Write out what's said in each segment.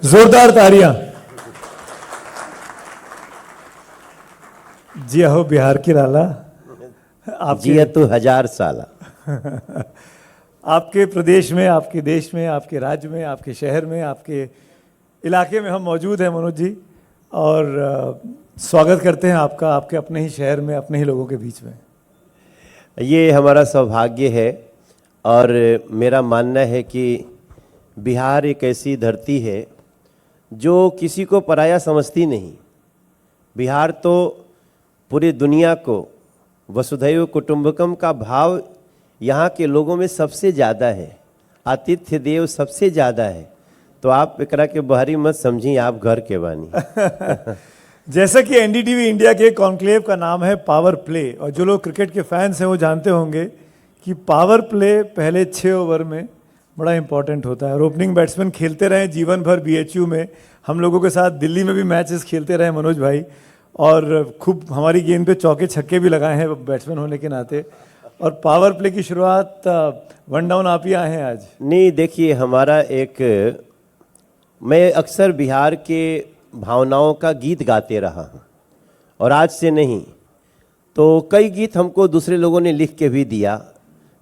जोरदार तालियां। जी हो बिहार की लाला, जिया तू 1000 साला। आपके प्रदेश में, आपके देश में, आपके राज्य में, आपके शहर में, आपके इलाके में हम मौजूद हैं मनोज जी, और स्वागत करते हैं आपका आपके अपने ही शहर में, अपने ही लोगों के बीच में। ये हमारा सौभाग्य है और मेरा मानना है कि बिहार एक ऐसी धरती है जो किसी को पराया समझती नहीं। बिहार तो पूरी दुनिया को वसुधैव कुटुंबकम का भाव यहाँ के लोगों में सबसे ज़्यादा है, आतिथ्य देव सबसे ज़्यादा है। तो आप एकरा के बाहरी मत समझिए, आप घर के बानी। जैसा कि एनडीटीवी इंडिया के कॉन्क्लेव का नाम है पावर प्ले, और जो लोग क्रिकेट के फैंस हैं वो जानते होंगे कि पावर प्ले पहले 6 ओवर में बड़ा इंपॉर्टेंट होता है। और ओपनिंग बैट्समैन खेलते रहे जीवन भर बीएचयू में, हम लोगों के साथ दिल्ली में भी मैचेस खेलते रहे मनोज भाई, और खूब हमारी गेंद पे चौके छक्के भी लगाए हैं बैट्समैन होने के नाते। और पावर प्ले की शुरुआत वन डाउन आप ही आए हैं आज। नहीं, देखिए हमारा मैं अक्सर बिहार के भावनाओं का गीत गाते रहा हूँ, और आज से नहीं तो कई गीत हमको दूसरे लोगों ने लिख के भी दिया।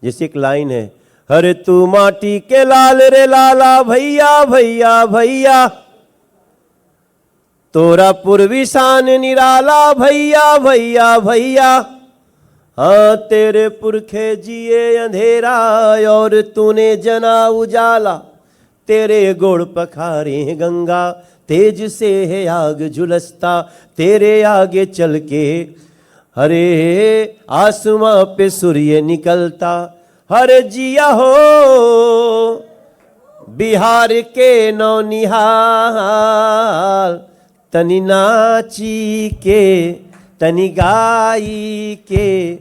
जैसे एक लाइन है, अरे तू माटी के लाल रे लाला भैया भैया भैया, तोरा पूर्वी शान निराला भैया भैया भैया, हाँ तेरे पुरखे जिए अंधेरा और तूने जना उजाला, तेरे गोड़ पखारे गंगा तेज से है आग झुलसता, तेरे आगे चल के हरे आसमां पे सूर्य निकलता, हरे जिया हो बिहार के नौनिहाल, तनी नाची के तनी गाई के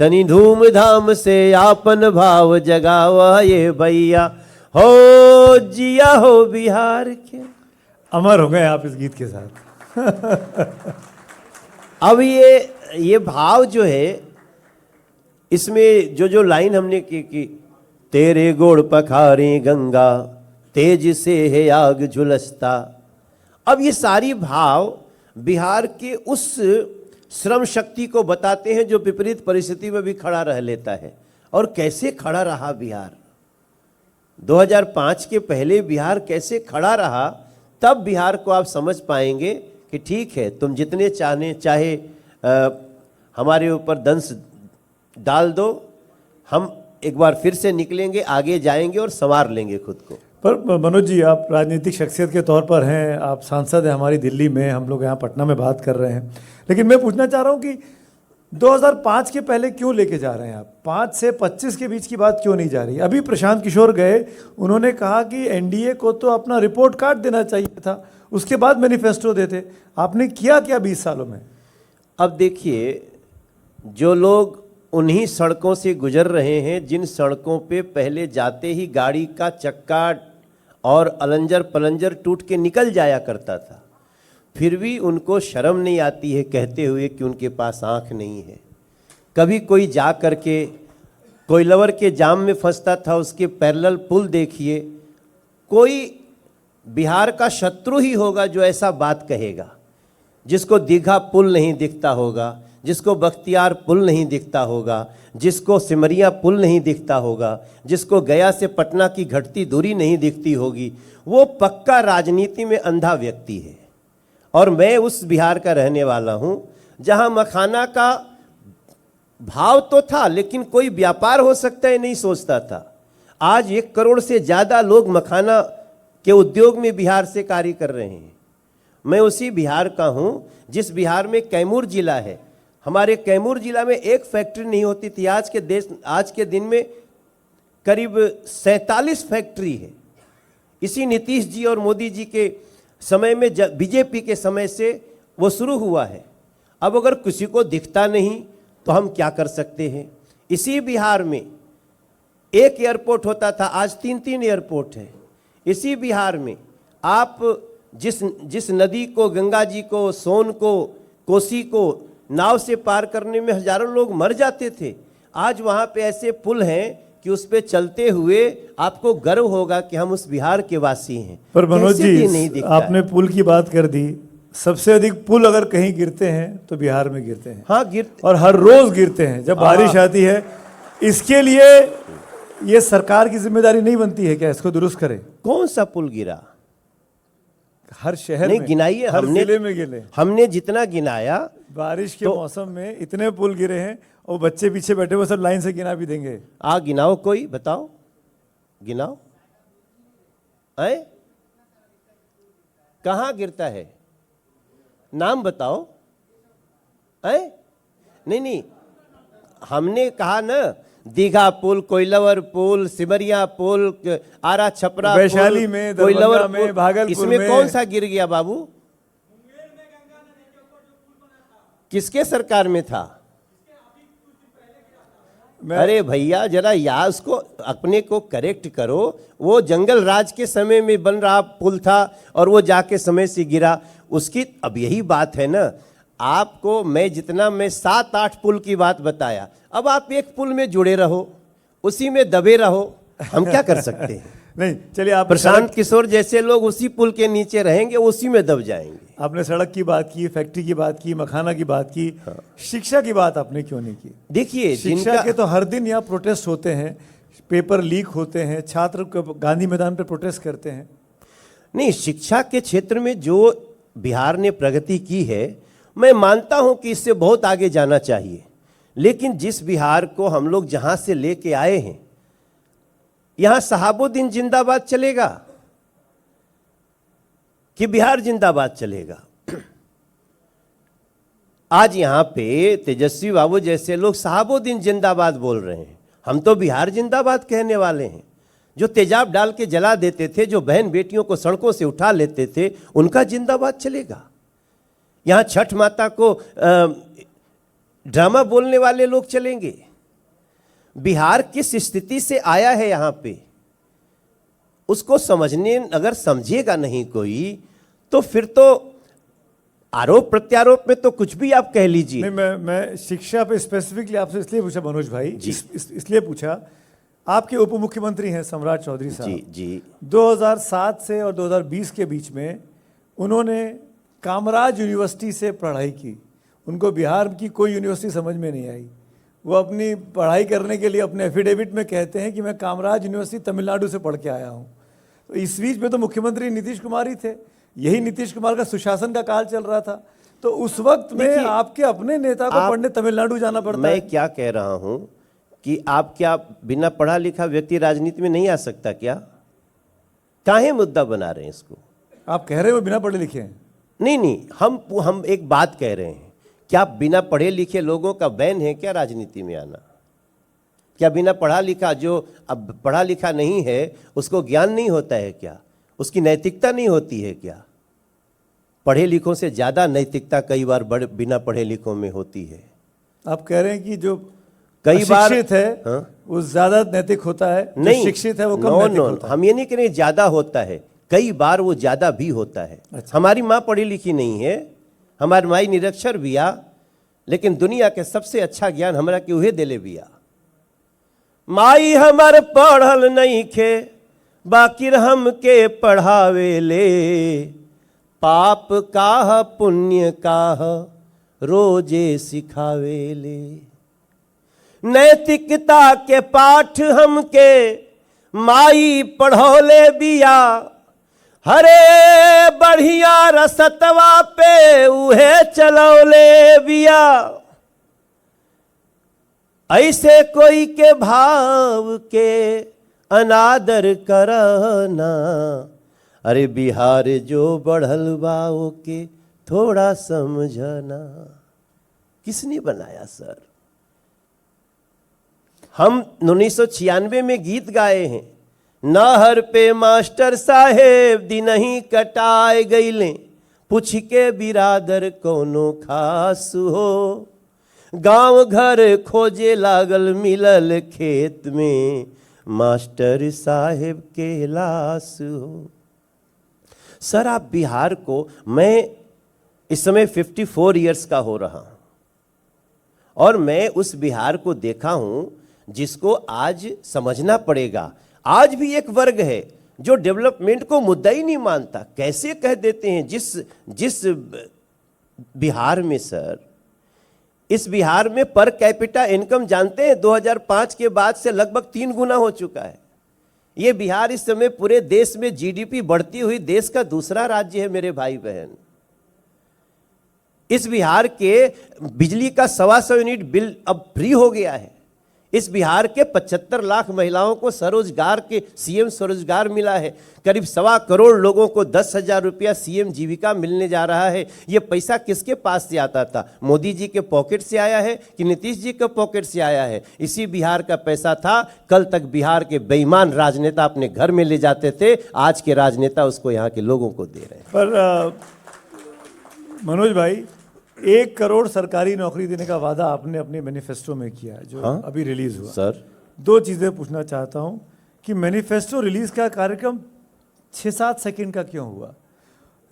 तनी धूमधाम से आपन भाव जगावा ये भैया हो, जिया हो बिहार के। अमर हो गए आप इस गीत के साथ। अब ये भाव जो है, इसमें जो लाइन हमने की तेरे गोड़ पखारे गंगा तेज से है आग झुलसता, अब ये सारी भाव बिहार के उस श्रम शक्ति को बताते हैं जो विपरीत परिस्थिति में भी खड़ा रह लेता है। और कैसे खड़ा रहा बिहार 2005 के पहले, बिहार कैसे खड़ा रहा, तब बिहार को आप समझ पाएंगे कि ठीक है, तुम जितने चाहे हमारे ऊपर दंश डाल दो, हम एक बार फिर से निकलेंगे, आगे जाएंगे और संवार लेंगे खुद को। पर मनोज जी, आप राजनीतिक शख्सियत के तौर पर हैं, आप सांसद हैं हमारी दिल्ली में, हम लोग यहाँ पटना में बात कर रहे हैं, लेकिन मैं पूछना चाह रहा हूँ कि 2005 के पहले क्यों लेके जा रहे हैं आप? 5 से 25 के बीच की बात क्यों नहीं जा रही? अभी प्रशांत किशोर गए, उन्होंने कहा कि एनडीए को तो अपना रिपोर्ट कार्ड देना चाहिए था, उसके बाद मैनिफेस्टो देते। आपने किया क्या 20 सालों में? अब देखिए, जो लोग उन्हीं सड़कों से गुजर रहे हैं जिन सड़कों पे पहले जाते ही गाड़ी का चक्का और अलंजर पलंजर टूट के निकल जाया करता था, फिर भी उनको शर्म नहीं आती है कहते हुए कि उनके पास आँख नहीं है। कभी कोई जा करके कोइलवर के जाम में फंसता था, उसके पैरेलल पुल देखिए, कोई बिहार का शत्रु ही होगा जो ऐसा बात कहेगा। जिसको दीघा पुल नहीं दिखता होगा, जिसको बख्तियार पुल नहीं दिखता होगा, जिसको सिमरिया पुल नहीं दिखता होगा, जिसको गया से पटना की घटती दूरी नहीं दिखती होगी, वो पक्का राजनीति में अंधा व्यक्ति है। और मैं उस बिहार का रहने वाला हूँ जहाँ मखाना का भाव तो था, लेकिन कोई व्यापार हो सकता है नहीं सोचता था। आज 1 करोड़ से ज़्यादा लोग मखाना के उद्योग में बिहार से कार्य कर रहे हैं। मैं उसी बिहार का हूँ जिस बिहार में कैमूर जिला है। हमारे कैमूर जिला में एक फैक्ट्री नहीं होती थी, आज के दिन में करीब 47 फैक्ट्री है। इसी नीतीश जी और मोदी जी के समय में, बीजेपी के समय से वो शुरू हुआ है। अब अगर किसी को दिखता नहीं तो हम क्या कर सकते हैं? इसी बिहार में एक एयरपोर्ट होता था, आज 3-3 एयरपोर्ट है। इसी बिहार में आप जिस नदी को, गंगा जी को, सोन को, कोसी को नाव से पार करने में हजारों लोग मर जाते थे, आज वहाँ पे ऐसे पुल हैं कि उस पे चलते हुए आपको गर्व होगा कि हम उस बिहार के वासी हैं। पर मनोज कैसे ये जी, नहीं दिखता आपने पुल की बात कर दी। सबसे अधिक पुल अगर कहीं गिरते हैं तो बिहार में गिरते हैं, हाँ गिरते, और हर रोज गिरते हैं जब बारिश आती है। इसके लिए ये सरकार की जिम्मेदारी नहीं बनती है क्या इसको दुरुस्त करे? कौन सा पुल गिरा? हर शहर नहीं में, गिनाइए, हर जिले में गिरे। हमने जितना गिनाया। बारिश के मौसम में इतने पुल गिरे हैं, और बच्चे पीछे बैठे हुए सब लाइन से गिना भी देंगे। गिनाओ, कोई बताओ, गिनाओ। आए कहाँ गिरता है, नाम बताओ। आए नहीं, हमने कहा ना, दीघा पुल, कोइलवर पुल, सिमरिया पुल, आरा छपरा, वैशाली में, दरभंगा में, भागलपुर इसमें में। कौन सा गिर गया बाबू? किसके सरकार में था? अरे भैया जरा या उसको अपने को करेक्ट करो। वो जंगल राज के समय में बन रहा पुल था और वो जाके समय से गिरा उसकी। अब यही बात है ना, आपको मैं 7-8 पुल की बात बताया, अब आप एक पुल में जुड़े रहो, उसी में दबे रहो, हम क्या कर सकते हैं? नहीं, चलिए, आप प्रशांत किशोर जैसे लोग उसी पुल के नीचे रहेंगे, उसी में दब जाएंगे। आपने सड़क की बात की, फैक्ट्री की बात की, मखाना की बात की, शिक्षा की बात आपने क्यों नहीं की? देखिए, शिक्षा के तो हर दिन यहाँ प्रोटेस्ट होते हैं, पेपर लीक होते हैं, छात्र गांधी मैदान पर प्रोटेस्ट करते हैं। नहीं, शिक्षा के क्षेत्र में जो बिहार ने प्रगति की है, मैं मानता हूं कि इससे बहुत आगे जाना चाहिए। लेकिन जिस बिहार को हम लोग जहां से लेके आए हैं, यहां शहाबुद्दीन जिंदाबाद चलेगा कि बिहार जिंदाबाद चलेगा? आज यहां पे तेजस्वी बाबू जैसे लोग शहाबुद्दीन जिंदाबाद बोल रहे हैं, हम तो बिहार जिंदाबाद कहने वाले हैं। जो तेजाब डाल के जला देते थे, जो बहन बेटियों को सड़कों से उठा लेते थे, उनका जिंदाबाद चलेगा। यहां छठ माता को ड्रामा बोलने वाले लोग चलेंगे। बिहार किस स्थिति से आया है यहां पे, उसको समझने, अगर समझेगा नहीं कोई, तो फिर तो आरोप प्रत्यारोप में तो कुछ भी आप कह लीजिए। नहीं, मैं शिक्षा पे स्पेसिफिकली आपसे इसलिए पूछा मनोज भाई, इसलिए पूछा, आपके उप मुख्यमंत्री हैं सम्राट चौधरी साहब जी 2007 से और 2020 के बीच में उन्होंने कामराज यूनिवर्सिटी से पढ़ाई की। उनको बिहार की कोई यूनिवर्सिटी समझ में नहीं आई। वो अपनी पढ़ाई करने के लिए अपने एफिडेविट में कहते हैं कि मैं कामराज यूनिवर्सिटी तमिलनाडु से पढ़ के आया हूँ। तो इस बीच में तो मुख्यमंत्री नीतीश कुमार ही थे। यही नीतीश कुमार का सुशासन का काल चल रहा था। तो उस वक्त में आपके अपने नेता को पढ़ने तमिलनाडु जाना पड़ता है। मैं क्या कह रहा हूं कि आप क्या बिना पढ़ा लिखा व्यक्ति राजनीति में नहीं आ सकता क्या? काहे मुद्दा बना रहे हैं इसको? आप कह रहे हो बिना पढ़े लिखे हैं? नहीं, हम एक बात कह रहे हैं, क्या बिना पढ़े लिखे लोगों का बैन है क्या राजनीति में आना? क्या बिना पढ़ा लिखा, जो अब पढ़ा लिखा नहीं है, उसको ज्ञान नहीं होता है क्या? उसकी नैतिकता नहीं होती है क्या? पढ़े लिखों से ज्यादा नैतिकता कई बार बिना पढ़े लिखों में होती है। आप कह रहे हैं कि जो कई बार शिक्षित है वो ज्यादा नैतिक होता है, नहीं, शिक्षित है वो कम नैतिक होता है। हम ये नहीं कह रहे ज्यादा होता है, कई बार वो ज्यादा भी होता है। अच्छा। हमारी माँ पढ़ी लिखी नहीं है, हमारी माई निरक्षर बिया, लेकिन दुनिया के सबसे अच्छा ज्ञान हमरा के उहे देले बिया। माई हमर पढ़ल नहीं खे, बाकिर हम के पढ़ावे ले, पाप काह पुण्य काह रोजे सिखावे ले। नैतिकता के पाठ हमके माई पढ़ौले बिया, हरे बढ़िया रसतवा पे उहे चलौले बिया। ऐसे कोई के भाव के अनादर करना, अरे बिहार जो बढ़ल बा के थोड़ा समझना। किसने बनाया सर? हम 1996 में गीत गाए हैं, नहर पे मास्टर साहेब दिनही कटाए गईले, पूछ के बिरादर कोनो खास हो, गांव घर खोजे लागल मिलल खेत में, मास्टर साहेब के लाश हो। सर आप बिहार को, मैं इस समय 54 इयर्स का हो रहा हूं और मैं उस बिहार को देखा हूं जिसको आज समझना पड़ेगा। आज भी एक वर्ग है जो डेवलपमेंट को मुद्दा ही नहीं मानता। कैसे कह देते हैं जिस बिहार में सर, इस बिहार में पर कैपिटा इनकम जानते हैं 2005 के बाद से लगभग 3 गुना हो चुका है। ये बिहार इस समय पूरे देश में जीडीपी बढ़ती हुई देश का दूसरा राज्य है मेरे भाई बहन। इस बिहार के बिजली का 125 यूनिट बिल अब फ्री हो गया है। इस बिहार के 75 लाख महिलाओं को स्वरोजगार के सीएम स्वरोजगार मिला है। करीब 1.25 करोड़ लोगों को 10,000 रुपया सीएम जीविका मिलने जा रहा है। ये पैसा किसके पास से आता था? मोदी जी के पॉकेट से आया है कि नीतीश जी के पॉकेट से आया है? इसी बिहार का पैसा था। कल तक बिहार के बेईमान राजनेता अपने घर में ले जाते थे, आज के राजनेता उसको यहाँ के लोगों को दे रहे हैं। पर मनोज भाई, 1 करोड़ सरकारी नौकरी देने का वादा आपने अपने मैनिफेस्टो में किया है, जो अभी रिलीज हुआ। सर 2 चीजें पूछना चाहता हूं कि मैनिफेस्टो रिलीज का कार्यक्रम 6-7 सेकंड का क्यों हुआ?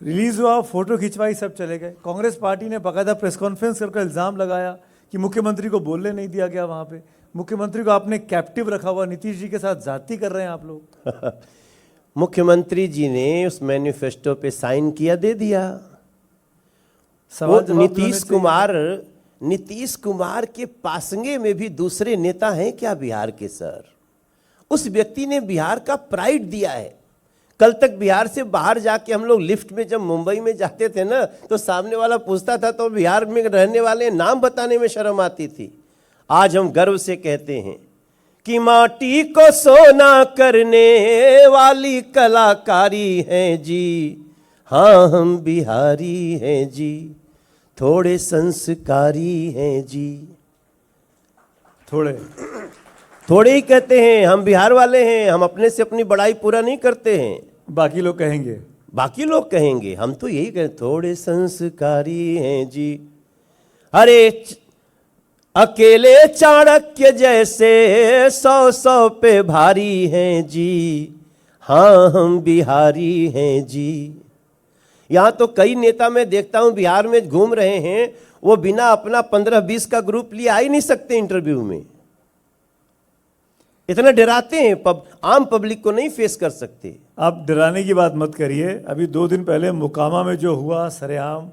रिलीज हुआ, फोटो खिंचवाई, सब चले गए। कांग्रेस पार्टी ने बाकायदा प्रेस कॉन्फ्रेंस करके इल्जाम लगाया कि मुख्यमंत्री को बोलने नहीं दिया गया। वहां पे मुख्यमंत्री को आपने कैप्टिव रखा हुआ, नीतीश जी के साथ जाति कर रहे हैं आप लोग। मुख्यमंत्री जी ने उस मैनिफेस्टो पे साइन किया, दे दिया। सवाल जवाब नीतीश कुमार के पासंगे में भी दूसरे नेता हैं क्या बिहार के सर? उस व्यक्ति ने बिहार का प्राइड दिया है। कल तक बिहार से बाहर जाके हम लोग लिफ्ट में जब मुंबई में जाते थे ना, तो सामने वाला पूछता था तो बिहार में रहने वाले नाम बताने में शर्म आती थी। आज हम गर्व से कहते हैं कि माटी को सोना करने वाली कलाकारी है जी, हाँ हम बिहारी हैं जी, थोड़े संस्कारी हैं जी। थोड़े ही कहते हैं, हम बिहार वाले हैं, हम अपने से अपनी बड़ाई पूरा नहीं करते हैं। बाकी लोग कहेंगे हम तो यही कहते, थोड़े संस्कारी हैं जी। अरे अकेले चाणक्य जैसे 100 पे भारी हैं जी, हाँ हम बिहारी हैं जी। यहाँ तो कई नेता मैं देखता हूं बिहार में घूम रहे हैं, वो बिना अपना 15-20 का ग्रुप लिए आ ही नहीं सकते इंटरव्यू में। इतना डराते हैं, आम पब्लिक को नहीं फेस कर सकते। आप डराने की बात मत करिए। अभी 2 दिन पहले मोकामा में जो हुआ सरेआम,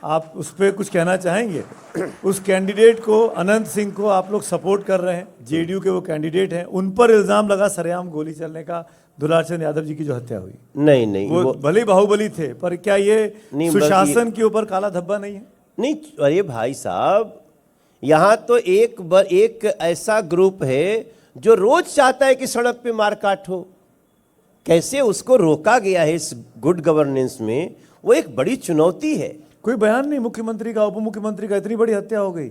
आप उस पर कुछ कहना चाहेंगे? उस कैंडिडेट को, अनंत सिंह को आप लोग सपोर्ट कर रहे हैं, जेडीयू के वो कैंडिडेट हैं, उन पर इल्जाम लगा सरेआम गोली चलने का, दुलार चंद यादव जी की जो हत्या हुई। नहीं वो भले बाहुबली थे, पर क्या ये सुशासन के ऊपर काला धब्बा नहीं है? नहीं, अरे भाई साहब, यहाँ तो एक ऐसा ग्रुप है जो रोज चाहता है कि सड़क पे मारकाट हो। कैसे उसको रोका गया है इस गुड गवर्नेंस में, वो एक बड़ी चुनौती है। कोई बयान नहीं मुख्यमंत्री का, उप मुख्यमंत्री का, इतनी बड़ी हत्या हो गई,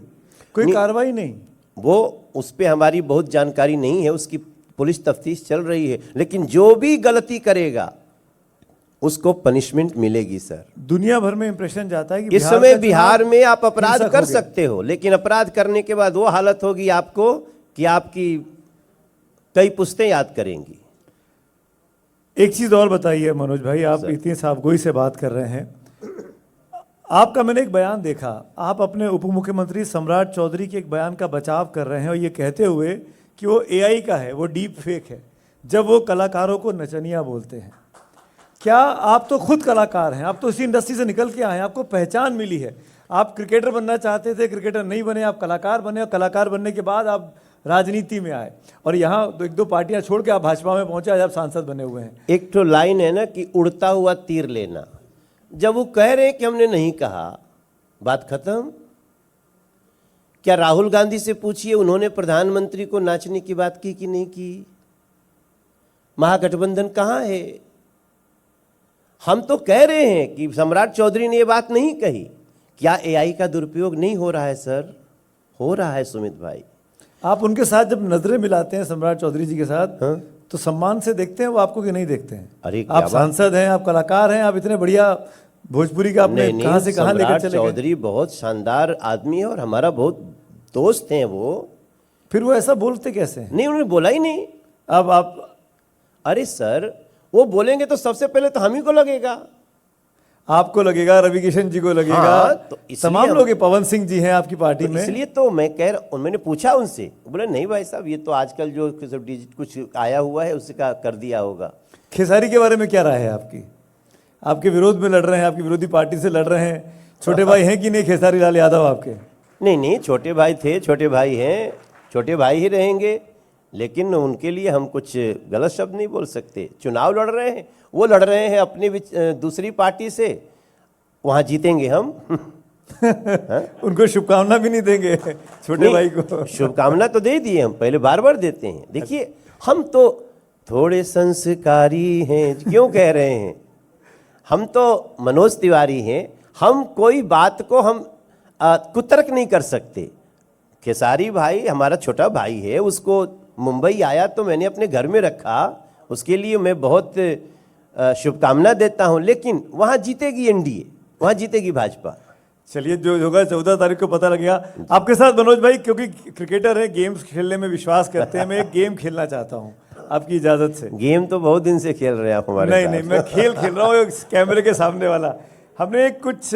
कोई कार्रवाई नहीं। वो उस पे हमारी बहुत जानकारी नहीं है, उसकी पुलिस तफ्तीश चल रही है। लेकिन जो भी गलती करेगा उसको पनिशमेंट मिलेगी सर। दुनिया भर में इंप्रेशन जाता है कि इस समय बिहार में आप अपराध कर सकते हो, लेकिन अपराध करने के बाद वो हालत होगी आपको कि आपकी कई पुश्तें याद करेंगी। एक चीज और बताइए मनोज भाई, आप इतनी साफगोई से बात कर रहे हैं, आपका मैंने एक बयान देखा, आप अपने उप मुख्यमंत्री सम्राट चौधरी के एक बयान का बचाव कर रहे हैं और ये कहते हुए कि वो एआई का है, वो डीप फेक है, जब वो कलाकारों को नचनिया बोलते हैं। क्या आप तो खुद कलाकार हैं, आप तो इसी इंडस्ट्री से निकल के आए हैं, आपको पहचान मिली है। आप क्रिकेटर बनना चाहते थे, क्रिकेटर नहीं बने, आप कलाकार बने, और कलाकार बनने के बाद आप राजनीति में आए और यहाँ 1-2 पार्टियां छोड़ के आप भाजपा में पहुंचे, आज आप सांसद बने हुए हैं। एक तो लाइन है ना कि उड़ता हुआ तीर लेना, जब वो कह रहे हैं कि हमने नहीं कहा, बात खत्म। क्या राहुल गांधी से पूछिए, उन्होंने प्रधानमंत्री को नाचने की बात की कि नहीं की? महागठबंधन कहां है? हम तो कह रहे हैं कि सम्राट चौधरी ने ये बात नहीं कही। क्या एआई का दुरुपयोग नहीं हो रहा है सर? हो रहा है सुमित भाई। आप उनके साथ जब नजरें मिलाते हैं सम्राट चौधरी जी के साथ, तो सम्मान से देखते हैं वो आपको कि नहीं देखते हैं? अरे आप सांसद हैं, आप कलाकार हैं, आप इतने बढ़िया भोजपुरी का आपने कहां से कहां लेकर चले गए। चौधरी बहुत शानदार आदमी है और हमारा बहुत दोस्त हैं वो। फिर वो ऐसा बोलते कैसे हैं? नहीं, उन्होंने बोला ही नहीं। अब आप, अरे सर, वो बोलेंगे तो सबसे पहले तो हम ही को लगेगा। आपको लगेगा, रवि किशन जी को लगेगा, हाँ, तो इसलिए तमाम हम- लोग हैं, पवन सिंह जी हैं आपकी पार्टी तो में। इसलिए तो मैं कह रहा, मैंने पूछा उनसे, बोले नहीं भाई साहब, ये तो आजकल जो कुछ आया हुआ है उसका कर दिया होगा। खेसारी के बारे में क्या राय है आपकी? आपके विरोध में लड़ रहे हैं, आपकी विरोधी पार्टी से लड़ रहे हैं, छोटे भाई हैं कि नहीं खेसारी लाल यादव आपके? नहीं नहीं, छोटे भाई थे, छोटे भाई हैं, छोटे भाई ही रहेंगे, लेकिन उनके लिए हम कुछ गलत शब्द नहीं बोल सकते। चुनाव लड़ रहे हैं, वो लड़ रहे हैं अपनी दूसरी पार्टी से, वहाँ जीतेंगे हम। उनको शुभकामना भी नहीं देंगे छोटे नहीं, भाई को? शुभकामना तो दे दिए हम, पहले बार बार देते हैं। देखिए, हम तो थोड़े संस्कारी हैं, क्यों कह रहे हैं, हम तो मनोज तिवारी हैं, हम कोई बात को हम कुतर्क नहीं कर सकते। खेसारी भाई हमारा छोटा भाई है, उसको मुंबई आया तो मैंने अपने घर में रखा, उसके लिए मैं बहुत शुभकामना देता हूं, लेकिन वहां जीतेगी एनडीए, वहां जीतेगी भाजपा। चलिए, जो होगा 14 तारीख को पता लगेगा। आपके साथ मनोज भाई, क्योंकि क्रिकेटर है, गेम्स खेलने में विश्वास करते हैं, मैं एक गेम खेलना चाहता हूँ आपकी इजाजत से। गेम तो बहुत दिन से खेल रहे हैं आप हमारे नहीं साथ। नहीं, मैं खेल रहा हूँ कैमरे के सामने वाला। हमने एक कुछ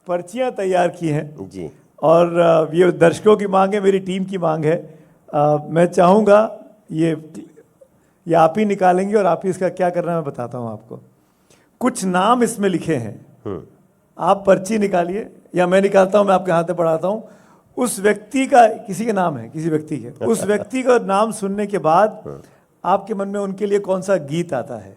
पर्चियां तैयार की हैं जी, और ये दर्शकों की मांग है, मेरी टीम की मांग है। मैं चाहूँगा ये आप ही निकालेंगे और आप ही इसका क्या करना है मैं बताता हूँ आपको। कुछ नाम इसमें लिखे हैं, आप पर्ची निकालिए या मैं निकालता हूँ, मैं आपके हाथ में पढ़ाता हूँ। उस व्यक्ति का, किसी के नाम है, किसी व्यक्ति के, उस व्यक्ति का नाम सुनने के बाद आपके मन में उनके लिए कौन सा गीत आता है,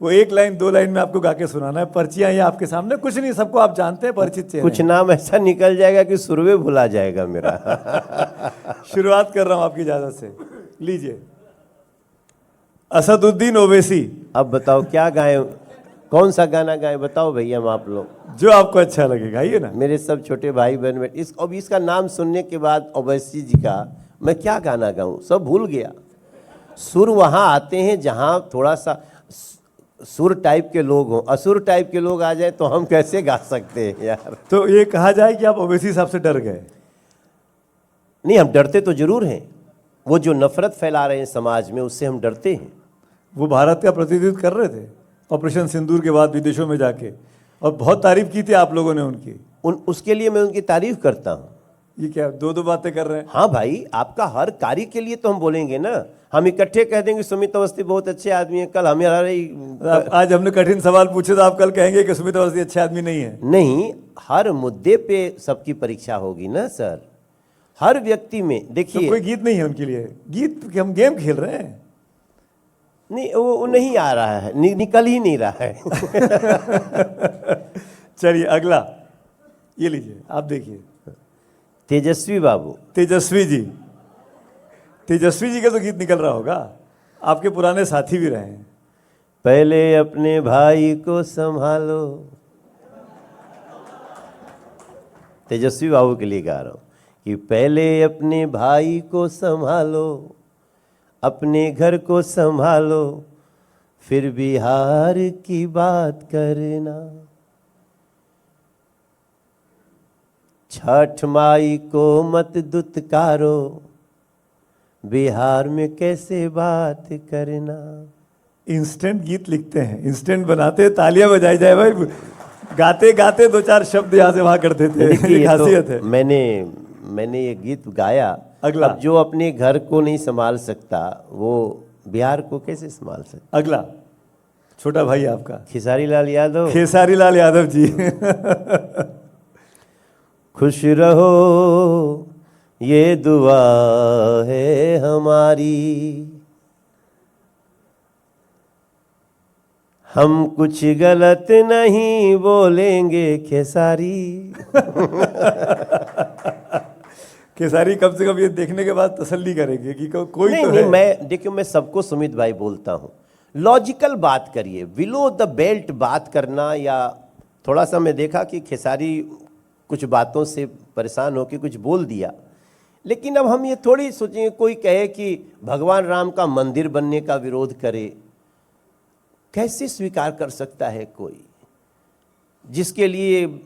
वो 1 लाइन 2 लाइन में आपको गा के सुनाना है। पर्चियां ये आपके सामने, कुछ नहीं, सबको आप जानते हैं, परिचित चेहरे कुछ नाम ऐसा निकल जाएगा कि सुरवे भुला जाएगा मेरा। शुरुआत कर रहा हूं आपकी इजाजत से, लीजिए। असदुद्दीन ओवैसी। अब बताओ क्या गाएं, कौन सा गाना गाएं, बताओ भैया, हम आप लोग, जो आपको अच्छा लगेगा, आइए ना। मेरे सब छोटे भाई बहन बैठ इस, अब इसका नाम सुनने के बाद ओवैसी जी का मैं क्या गाना गाऊं, सब भूल गया। सुर वहां आते हैं जहां थोड़ा सा सुर टाइप के लोग हों, असुर टाइप के लोग आ जाए तो हम कैसे गा सकते हैं यार। तो ये कहा जाए कि आप ओवैसी साहब से डर गए? नहीं, हम डरते तो जरूर हैं, वो जो नफरत फैला रहे हैं समाज में, उससे हम डरते हैं। वो भारत का प्रतिनिधित्व कर रहे थे ऑपरेशन सिंदूर के बाद विदेशों में जाके, और बहुत तारीफ की थी आप लोगों ने उनकी। उसके लिए मैं उनकी तारीफ करता हूँ। ये क्या 2-2 बातें कर रहे हैं? हाँ भाई, आपका हर कार्य के लिए तो हम बोलेंगे ना, हम इकट्ठे कह देंगे सुमित अवस्थी बहुत अच्छे आदमी है, कल हमारे आज हमने कठिन सवाल पूछे तो आप कल कहेंगे कि सुमित अवस्थी अच्छे आदमी नहीं है। नहीं, हर मुद्दे पे सबकी परीक्षा होगी ना सर, हर व्यक्ति में। तो देखिए, कोई गीत नहीं है उनके लिए? गीत, हम गेम खेल रहे हैं। नहीं, वो नहीं आ रहा है, निकल ही नहीं रहा है। चलिए अगला, ये लीजिए, आप देखिए। तेजस्वी बाबू। तेजस्वी जी, तेजस्वी जी का तो गीत निकल रहा होगा, आपके पुराने साथी भी रहे हैं। पहले अपने भाई को संभालो, तेजस्वी बाबू के लिए गा रहा हूं कि पहले अपने भाई को संभालो, अपने घर को संभालो, फिर बिहार की बात करना। छठ माई को मत दुत्कारो, बिहार में कैसे बात करना। इंस्टेंट गीत लिखते हैं, इंस्टेंट बनाते हैं, तालियां बजाई जाए भाई, गाते गाते 2-4 शब्द यहाँ से वहां करते थे, ये खासियत है। मैंने ये गीत गाया। अगला। अब जो अपने घर को नहीं संभाल सकता, वो बिहार को कैसे संभाल सकता। अगला, छोटा भाई आपका खेसारी लाल यादव। खेसारी लाल यादव जी। खुश रहो ये दुआ है हमारी, हम कुछ गलत नहीं बोलेंगे खेसारी। खेसारी कम से कम ये देखने के बाद तसल्ली करेंगे कि कोई नहीं तो नहीं, है। मैं सबको सुमित भाई बोलता हूँ, लॉजिकल बात करिए, बिलो द बेल्ट बात करना। या थोड़ा सा मैं देखा कि खेसारी कुछ बातों से परेशान होकर कुछ बोल दिया, लेकिन अब हम ये थोड़ी सोचेंगे कोई कहे कि भगवान राम का मंदिर बनने का विरोध करे। कैसे स्वीकार कर सकता है कोई, जिसके लिए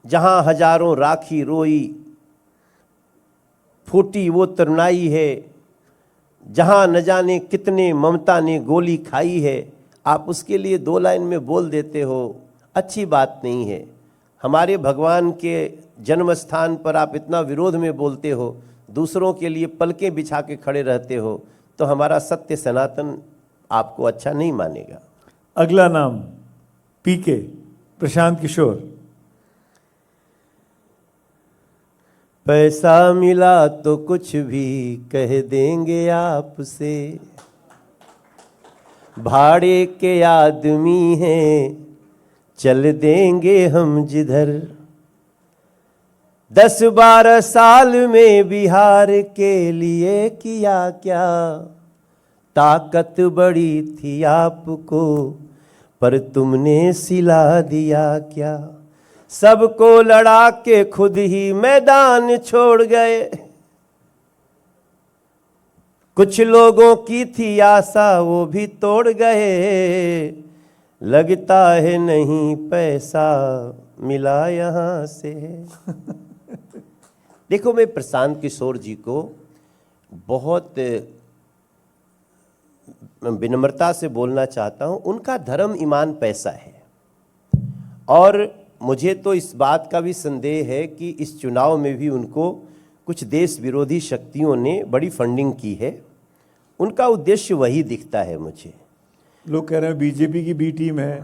जहां हजारों राखी रोई, फूटी वो तरुणाई है, जहां न जाने कितने ममता ने गोली खाई है, आप उसके लिए 2 लाइन में बोल देते हो, अच्छी बात नहीं है। हमारे भगवान के जन्म स्थान पर आप इतना विरोध में बोलते हो, दूसरों के लिए पलकें बिछा के खड़े रहते हो, तो हमारा सत्य सनातन आपको अच्छा नहीं मानेगा। अगला नाम पीके, प्रशांत किशोर। पैसा मिला तो कुछ भी कह देंगे आपसे, भाड़े के आदमी हैं चल देंगे हम जिधर। 10-12 साल में बिहार के लिए किया क्या, ताकत बड़ी थी आपको पर तुमने सिला दिया क्या। सबको लड़ा के खुद ही मैदान छोड़ गए, कुछ लोगों की थी आशा वो भी तोड़ गए। लगता है नहीं पैसा मिला यहाँ से। देखो, मैं प्रशांत किशोर जी को बहुत विनम्रता से बोलना चाहता हूँ। उनका धर्म ईमान पैसा है, और मुझे तो इस बात का भी संदेह है कि इस चुनाव में भी उनको कुछ देश विरोधी शक्तियों ने बड़ी फंडिंग की है। उनका उद्देश्य वही दिखता है मुझे। लोग कह रहे हैं बीजेपी की बी टीम है,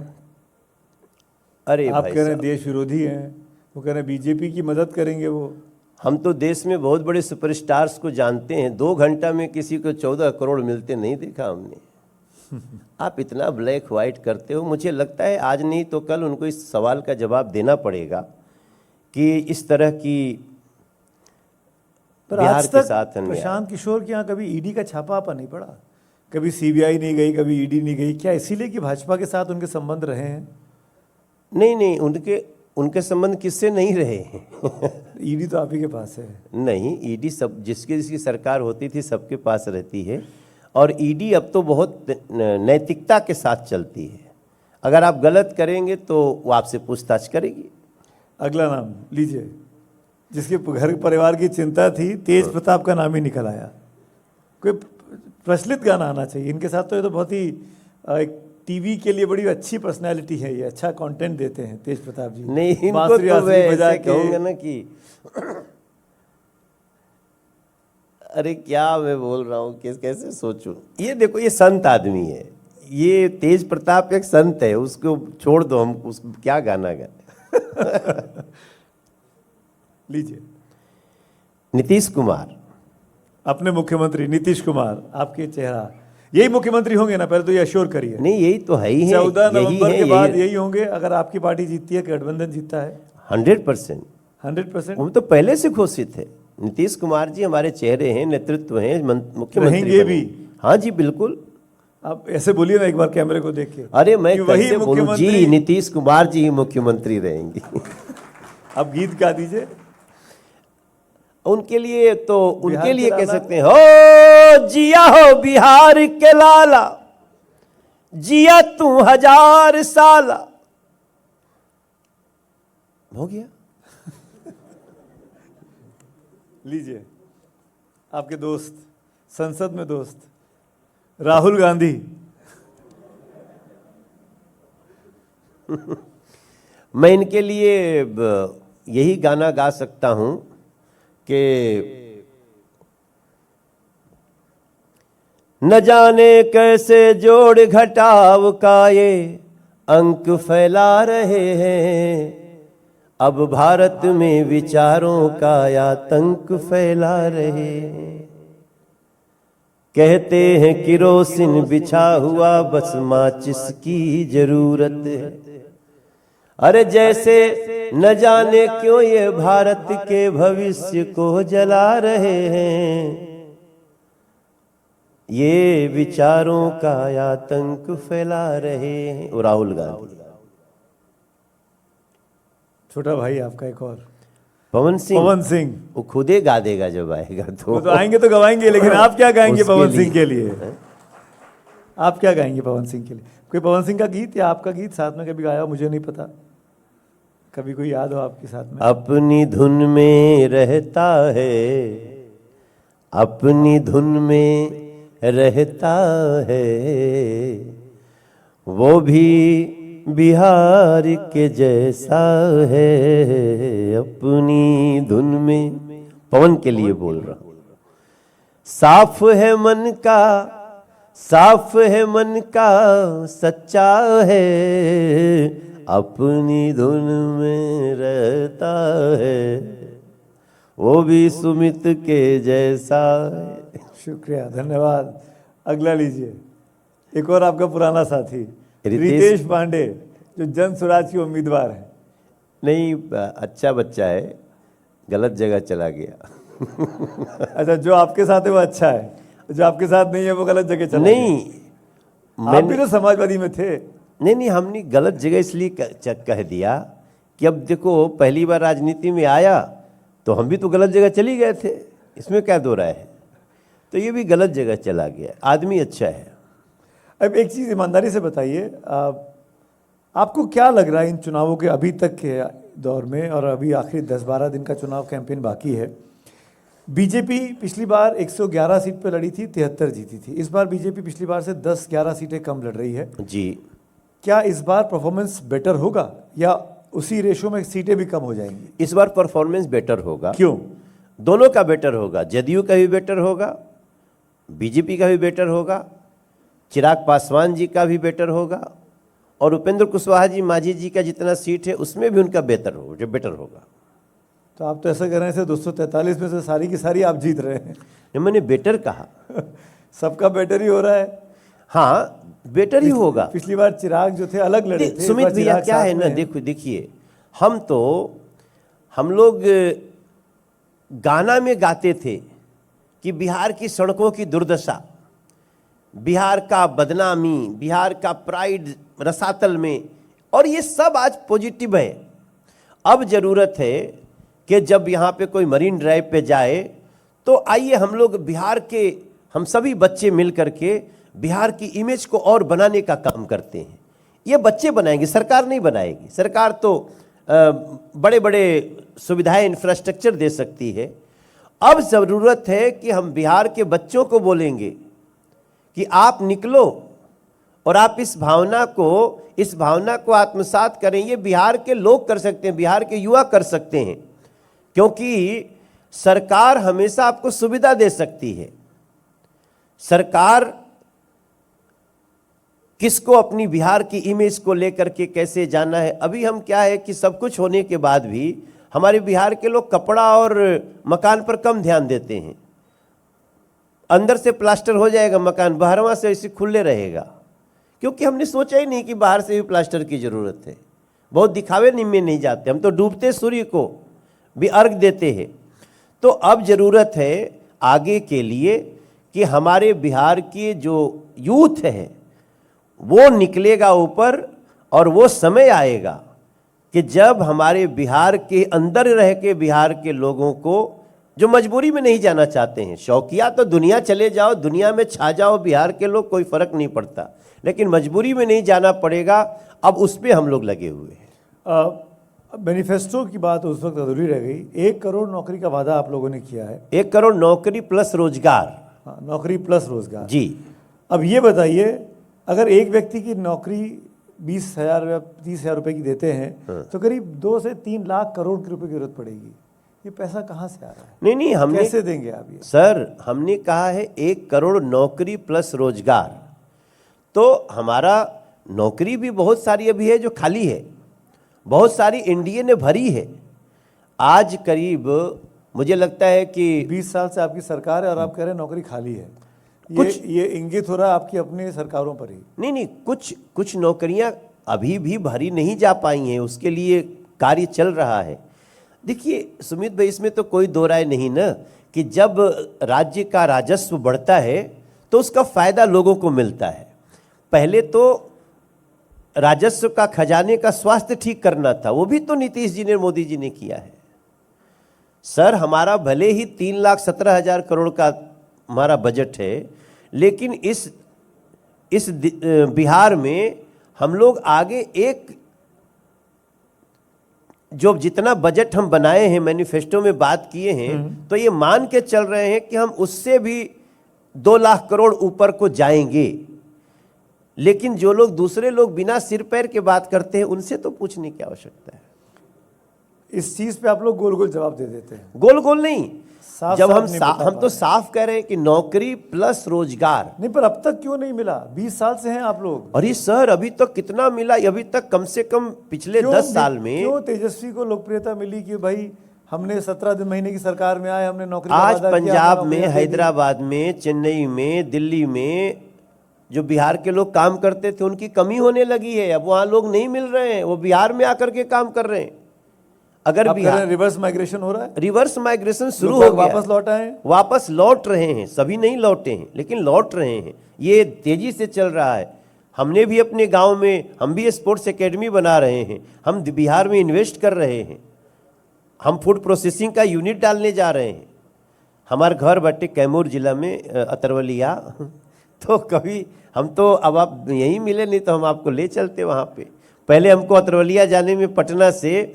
अरे आप भाई कह रहे हैं साहब, देश विरोधी हैं, वो कह रहे हैं बीजेपी की मदद करेंगे वो। हम तो देश में बहुत बड़े सुपरस्टार्स को जानते हैं, 2 घंटा में किसी को 14 करोड़ मिलते नहीं देखा हमने। आप इतना ब्लैक व्हाइट करते हो, मुझे लगता है आज नहीं तो कल उनको इस सवाल का जवाब देना पड़ेगा कि इस तरह की पर बिहार आज के तक साथ अन्याय। प्रशांत किशोर के यहाँ कभी ईडी का छापा आपा नहीं पड़ा, कभी सीबीआई नहीं गई, कभी ईडी नहीं गई। क्या इसीलिए कि भाजपा के साथ उनके संबंध रहे हैं? नहीं, उनके संबंध किससे नहीं रहे हैं। ईडी तो आप ही के पास है। नहीं, ईडी सब जिसकी सरकार होती थी सबके पास रहती है, और ईडी अब तो बहुत नैतिकता के साथ चलती है। अगर आप गलत करेंगे तो वो आपसे पूछताछ करेगी। अगला नाम लीजिए, जिसके घर परिवार की चिंता थी, तेज प्रताप का नाम ही निकल आया। कोई प्रचलित गाना आना चाहिए इनके साथ। तो ये तो बहुत ही एक टीवी के लिए बड़ी अच्छी पर्सनैलिटी है, ये अच्छा कंटेंट देते हैं तेज प्रताप जी। नहीं, इनको बांसुरी तो वांसुरी मैं बजा ऐसे के। कहूँगा ना कि अरे क्या मैं बोल रहा हूँ, कैसे सोचूं। ये देखो, ये संत आदमी है, ये तेज प्रताप एक संत है, उसको छोड़ दो, हम उस क्या गाना गाए। लीजिए, नीतीश कुमार। अपने मुख्यमंत्री नीतीश कुमार, आपके चेहरा यही मुख्यमंत्री होंगे ना? पहले तो ये अश्योर करिए। नहीं, यही तो है ही है, 14 यही नवंबर है, के बाद यही होंगे अगर आपकी पार्टी जीतती है, गठबंधन जीतता है। 100%। 100%। हम तो पहले से घोषित है। नीतीश कुमार जी हमारे चेहरे हैं, नेतृत्व हैं, मुख्यमंत्री रहेंगे बने। भी। हाँ जी, बिल्कुल। आप ऐसे बोलिए ना एक बार कैमरे को देख के। अरे मैं कि वही कैसे बोलूं मुख्यमंत्री। जी, नीतीश कुमार जी ही मुख्यमंत्री रहेंगे। आप गीत गा दीजिए उनके लिए, तो बिहार उनके के लिए कह लाला। सकते हैं, हो जिया हो बिहार के लाला, जिया तू 1000 साला। हो गया। लीजिए, आपके दोस्त, संसद में दोस्त राहुल गांधी। मैं इनके लिए यही गाना गा सकता हूं कि न जाने कैसे जोड़ घटाव का ये अंक फैला रहे हैं, अब भारत में विचारों का आतंक फैला रहे हैं। कहते हैं किरोसिन बिछा हुआ बस माचिस की जरूरत है। अरे जैसे न जाने क्यों ये भारत के भविष्य को जला रहे हैं, ये विचारों का आतंक फैला रहे हैं। वो राहुल गांधी। छोटा भाई आपका एक और पवन सिंह। पवन सिंह। वो खुदे गा देगा जब आएगा वो तो। तो आएंगे तो गवाएंगे, लेकिन आप क्या गाएंगे उसके पवन लिए। सिंह के लिए? आप क्या गाएंगे पवन सिंह के लिए? कोई पवन सिंह का गीत या आपका गीत साथ में कभी गाया हो, मुझे नहीं पता, कभी कोई याद हो आपके साथ में? अपनी धुन में रहता है, अपनी धुन में रहता है, वो भी बिहार के जैसा है, अपनी धुन में। पवन के लिए बोल रहा हूं। साफ है मन का, साफ है मन का, सच्चा है, अपनी धुन में रहता है, वो भी सुमित के जैसा है। शुक्रिया, धन्यवाद। अगला लीजिए, एक और आपका पुराना साथी रितेश रितेश पांडे, जो जन स्वराज के उम्मीदवार हैं। नहीं, अच्छा बच्चा है, गलत जगह चला गया। अच्छा, जो आपके साथ है वो अच्छा है, जो आपके साथ नहीं है वो गलत जगह चला नहीं, गया। आप भी तो समाजवादी में थे। नहीं, हमने गलत जगह इसलिए कह दिया कि अब देखो, पहली बार राजनीति में आया तो हम भी तो गलत जगह चली गए थे, इसमें क्या दो राय है। तो ये भी गलत जगह चला गया। आदमी अच्छा है। अब एक चीज़ ईमानदारी से बताइए, आपको क्या लग रहा है इन चुनावों के अभी तक के दौर में, और अभी आखिरी 10-12 दिन का चुनाव कैंपेन बाकी है। बीजेपी पिछली बार 111 सीट पर लड़ी थी, 73 जीती थी। इस बार बीजेपी पिछली बार से 10-11 सीटें कम लड़ रही है जी। क्या इस बार परफॉर्मेंस बेटर होगा या उसी रेशो में सीटें भी कम हो जाएंगी? इस बार परफॉर्मेंस बेटर होगा। क्यों? दोनों का बेटर होगा। जदयू का भी बेटर होगा, बीजेपी का भी बेटर होगा, चिराग पासवान जी का भी बेटर होगा, और उपेंद्र कुशवाहा जी मांझी जी का जितना सीट है उसमें भी उनका बेटर होगा। तो आप तो ऐसा कर रहे थे 243 में से सारी की सारी आप जीत रहे हैं। मैंने बेटर कहा। सबका बेटर ही हो रहा है। हाँ, बेटर ही होगा। पिछली बार चिराग जो थे अलग लड़े थे। सुमित भैया क्या है ना, देखिए, हम लोग गाना में गाते थे कि बिहार की सड़कों की दुर्दशा, बिहार का बदनामी, बिहार का प्राइड रसातल में, और ये सब आज पॉजिटिव है। अब जरूरत है कि जब यहाँ पे कोई मरीन ड्राइव पे जाए तो आइए हम लोग बिहार के, हम सभी बच्चे मिल करके बिहार की इमेज को और बनाने का काम करते हैं। ये बच्चे बनाएंगे, सरकार नहीं बनाएगी। सरकार तो बड़े बड़े सुविधाएं, इंफ्रास्ट्रक्चर दे सकती है। अब ज़रूरत है कि हम बिहार के बच्चों को बोलेंगे कि आप निकलो और आप इस भावना को आत्मसात करें। ये बिहार के लोग कर सकते हैं, बिहार के युवा कर सकते हैं, क्योंकि सरकार हमेशा आपको सुविधा दे सकती है। सरकार किसको अपनी बिहार की इमेज को लेकर के कैसे जाना है। अभी हम क्या है कि सब कुछ होने के बाद भी हमारे बिहार के लोग कपड़ा और मकान पर कम ध्यान देते हैं। अंदर से प्लास्टर हो जाएगा मकान, बाहरवा से ऐसे खुले रहेगा, क्योंकि हमने सोचा ही नहीं कि बाहर से भी प्लास्टर की ज़रूरत है। बहुत दिखावे में नहीं जाते, हम तो डूबते सूर्य को भी अर्घ देते हैं। तो अब ज़रूरत है आगे के लिए कि हमारे बिहार के जो यूथ है वो निकलेगा ऊपर, और वो समय आएगा कि जब हमारे बिहार के अंदर रह के बिहार के लोगों को, जो मजबूरी में नहीं जाना चाहते हैं, शौकिया तो दुनिया चले जाओ, दुनिया में छा जाओ, बिहार के लोग कोई फर्क नहीं पड़ता, लेकिन मजबूरी में नहीं जाना पड़ेगा। अब उस पर हम लोग लगे हुए हैं। मैनिफेस्टो की बात उस वक्त अधूरी रह गई। 1 करोड़ नौकरी का वादा आप लोगों ने किया है। 1 करोड़ नौकरी प्लस रोजगार। हाँ, नौकरी प्लस रोजगार जी। अब ये बताइए, अगर एक व्यक्ति की नौकरी 20,000 या 30,000 रुपए की देते हैं तो करीब 2 से 3 लाख करोड़ के रुपए की जरूरत पड़ेगी। ये पैसा कहाँ से आ रहा है? नहीं, हमने कैसे देंगे आप ये? सर, हमने कहा है 1 करोड़ नौकरी प्लस रोजगार। तो हमारा नौकरी भी बहुत सारी अभी है जो खाली है, बहुत सारी एनडीए ने भरी है। आज करीब मुझे लगता है कि 20 साल से आपकी सरकार है और आप कह रहे हैं नौकरी खाली है। ये इंगित हो रहा है आपकी अपनी सरकारों पर ही। नहीं, कुछ नौकरियां अभी भी भरी नहीं जा पाई हैं, उसके लिए कार्य चल रहा है। देखिए सुमित भाई, इसमें तो कोई दो राय नहीं ना कि जब राज्य का राजस्व बढ़ता है तो उसका फायदा लोगों को मिलता है। पहले तो राजस्व का, खजाने का स्वास्थ्य ठीक करना था, वो भी तो नीतीश जी ने, मोदी जी ने किया है। सर, हमारा भले ही 3,17,000 करोड़ का हमारा बजट है, लेकिन इस बिहार में हम लोग आगे एक जो जितना बजट हम बनाए हैं, मैनिफेस्टो में बात किए हैं, तो ये मान के चल रहे हैं कि हम उससे भी 2 लाख करोड़ ऊपर को जाएंगे। लेकिन जो लोग दूसरे लोग बिना सिर पैर के बात करते हैं उनसे तो पूछने की आवश्यकता है। इस चीज पे आप लोग गोल गोल जवाब दे देते हैं। गोल गोल नहीं, साफ जब साफ हम नहीं बता हम पा तो रहे। साफ कह रहे हैं कि नौकरी प्लस रोजगार। नहीं, पर अब तक क्यों नहीं मिला? 20 साल से हैं आप लोग। अरे सर, अभी तक कितना मिला? अभी तक कम से कम पिछले 10 साल में। क्यों तेजस्वी को लोकप्रियता मिली कि भाई हमने 17 महीने की सरकार में आए, हमने नौकरी का आज वादा किया, पंजाब हमने में, नौकरियां दे दी। हैदराबाद में, चेन्नई में, दिल्ली में जो बिहार के लोग काम करते थे उनकी कमी होने लगी है। अब वहां लोग नहीं मिल रहे हैं, वो बिहार में आकर के काम कर रहे हैं। अगर आप कह रहे बिहार हैं रिवर्स माइग्रेशन हो रहा है, रिवर्स माइग्रेशन शुरू लोग हो गया, वापस लौट आए हैं। वापस लौट रहे हैं। सभी नहीं लौटे हैं लेकिन लौट रहे हैं। ये तेजी से चल रहा है। हमने भी अपने गांव में, हम भी स्पोर्ट्स एकेडमी बना रहे हैं। हम बिहार में इन्वेस्ट कर रहे हैं। हम फूड प्रोसेसिंग का यूनिट डालने जा रहे हैं। हमारा घर बटे कैमूर जिला में, अतरवलिया। तो कभी हम तो, अब आप यहीं मिले नहीं तो हम आपको ले चलते वहाँ पे। पहले हमको अतरवलिया जाने में पटना से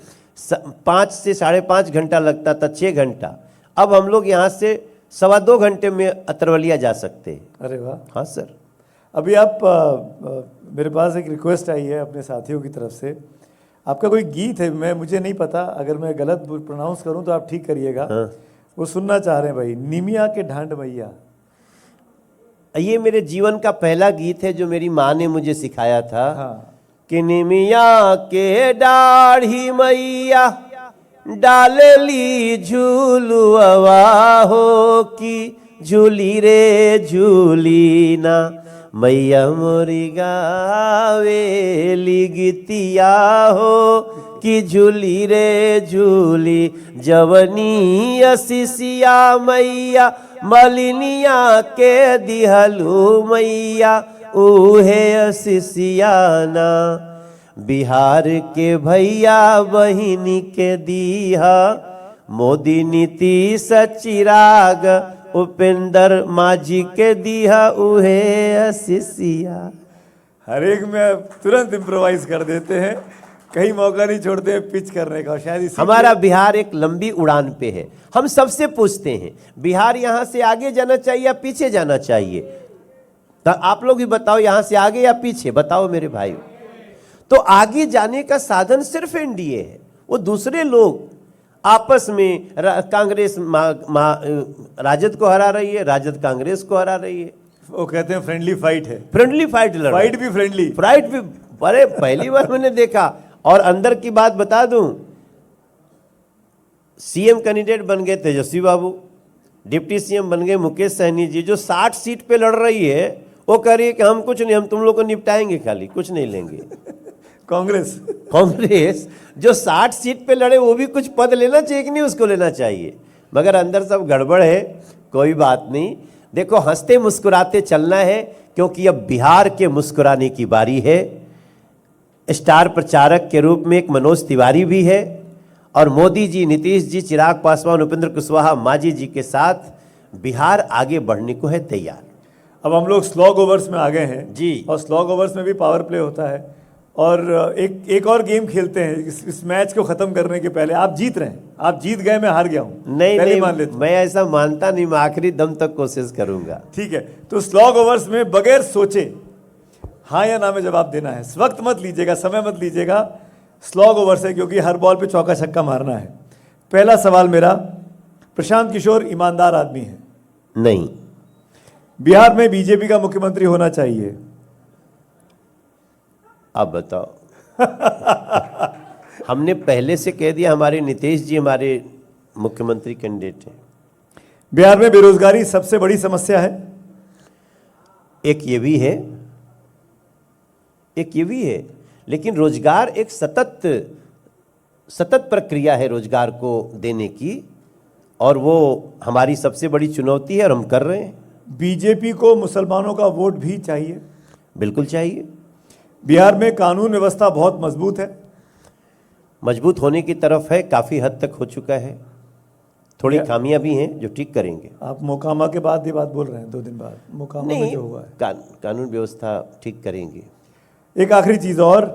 5 से 5.5 घंटा लगता था, 6 घंटा। अब हम लोग यहाँ से 2.25 घंटे में अतरवलिया जा सकते हैं। अरे वाह। हाँ सर। अभी आप मेरे पास एक रिक्वेस्ट आई है अपने साथियों की तरफ से। आपका कोई गीत है, मुझे नहीं पता, अगर मैं गलत प्रोनाउंस करूं तो आप ठीक करिएगा। हाँ। वो सुनना चाह रहे हैं भाई, निमिया के ढांड मैया। ये मेरे जीवन का पहला गीत है जो मेरी माँ ने मुझे सिखाया था। हाँ। कि निमिया के दाढ़ी मैया डालेली झूलुआ हो, कि झूली रे झूली ना मैया मोरी गावेली गीतिया हो, कि झूली रे झूली जवनी असिसिया मैया मलिनिया के दिहलू मैया उहे असिसियाना। बिहार के भैया बहिनी के दीहा मोदी नीतीश चिराग उपेंद्र माझी के दीहा उहे असिसिया। हर एक में तुरंत इम्प्रोवाइज कर देते हैं, कहीं मौका नहीं छोड़ते हैं पिच करने का। शायद इसीलिए हमारा बिहार एक लंबी उड़ान पे है। हम सबसे पूछते हैं बिहार यहाँ से आगे जाना चाहिए या पीछे जाना चाहिए? तो आप लोग भी बताओ, यहाँ से आगे या पीछे? बताओ मेरे भाई। तो आगे जाने का साधन सिर्फ एनडीए है। वो दूसरे लोग आपस में, कांग्रेस राजद को हरा रही है, राजद कांग्रेस को हरा रही है। वो कहते हैं फ्रेंडली फाइट है। फ्रेंडली फाइट लड़ रहे हैं। फाइट भी फ्रेंडली, फाइट भी। अरे पहली बार मैंने देखा। और अंदर की बात बता दूं, सीएम कैंडिडेट बन गए तेजस्वी बाबू, डिप्टी सीएम बन गए मुकेश सहनी जी, जो 60 सीट पे लड़ रही है। वो कह रही है कि हम कुछ नहीं, हम तुम लोग को निपटाएंगे, खाली कुछ नहीं लेंगे। कांग्रेस जो 60 सीट पे लड़े वो भी कुछ पद लेना चाहिए कि नहीं उसको लेना चाहिए? मगर अंदर सब गड़बड़ है। कोई बात नहीं, देखो हंसते मुस्कुराते चलना है, क्योंकि अब बिहार के मुस्कुराने की बारी है। स्टार प्रचारक के रूप में एक मनोज तिवारी भी है, और मोदी जी, नीतीश जी, चिराग पासवान, उपेंद्र कुशवाहा, मांझी जी के साथ बिहार आगे बढ़ने को है तैयार। अब हम लोग स्लॉग ओवर्स में आ गए हैं जी। और स्लॉग ओवर्स में भी पावर प्ले होता है। और एक और गेम खेलते हैं इस मैच को खत्म करने के पहले। आप जीत रहे हैं, आप जीत गए, मैं हार गया हूं। नहीं पहले मान नहीं, लेता हूं। मैं ऐसा मानता नहीं, मैं आखिरी दम तक कोशिश करूंगा। ठीक है, तो स्लॉग ओवर्स में बगैर सोचे हाँ या ना में जवाब देना है। वक्त मत लीजिएगा, समय मत लीजिएगा। स्लॉग ओवर्स है क्योंकि हर बॉल पे चौका छक्का मारना है। पहला सवाल मेरा, प्रशांत किशोर ईमानदार आदमी है? नहीं। बिहार में बीजेपी का मुख्यमंत्री होना चाहिए? आप बताओ। हमने पहले से कह दिया, हमारे नीतीश जी हमारे मुख्यमंत्री कैंडिडेट हैं। बिहार में बेरोजगारी सबसे बड़ी समस्या है? एक ये भी है, एक ये भी है, लेकिन रोजगार एक सतत प्रक्रिया है रोजगार को देने की, और वो हमारी सबसे बड़ी चुनौती है और हम कर रहे हैं। बीजेपी को मुसलमानों का वोट भी चाहिए? बिल्कुल चाहिए। बिहार में कानून व्यवस्था बहुत मजबूत है? मजबूत होने की तरफ है, काफ़ी हद तक हो चुका है। थोड़ी खामियां भी हैं जो ठीक करेंगे। आप मोकामा के बाद ये बात बोल रहे हैं? 2 दिन बाद मोकामा में नहीं, जो हुआ है, कानून व्यवस्था ठीक करेंगे। एक आखिरी चीज और,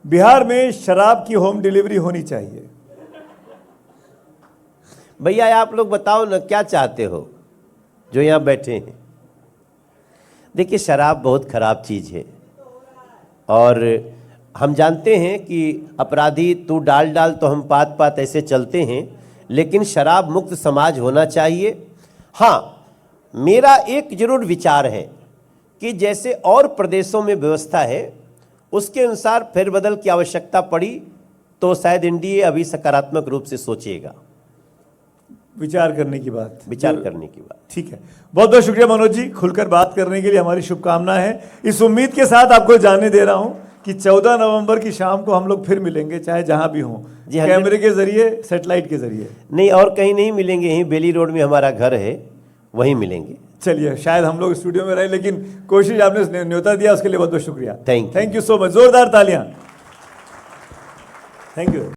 बिहार में शराब की होम डिलीवरी होनी चाहिए? भैया आप लोग बताओ ना, क्या चाहते हो जो यहाँ बैठे हैं? देखिए, शराब बहुत खराब चीज़ है। और हम जानते हैं कि अपराधी तू डाल डाल तो हम पात पात ऐसे चलते हैं, लेकिन शराब मुक्त समाज होना चाहिए। हाँ, मेरा एक जरूर विचार है कि जैसे और प्रदेशों में व्यवस्था है उसके अनुसार फेरबदल की आवश्यकता पड़ी तो शायद एनडीए अभी सकारात्मक रूप से सोचेगा। विचार करने की बात, करने की बात। ठीक है, बहुत बहुत शुक्रिया मनोज जी, खुलकर बात करने के लिए हमारी शुभकामनाएं हैं। इस उम्मीद के साथ आपको जाने दे रहा हूं कि 14 नवंबर की शाम को हम लोग फिर मिलेंगे, चाहे जहां भी हों, कैमरे के जरिए, सैटेलाइट के जरिए। नहीं, और कहीं नहीं मिलेंगे, यहीं बेली रोड में हमारा घर है, वहीं मिलेंगे। चलिए, शायद हम लोग स्टूडियो में रहे, लेकिन कोशिश आपने न्योता दिया, उसके लिए बहुत बहुत शुक्रिया। थैंक यू सो मच, जोरदार तालियां। Thank you.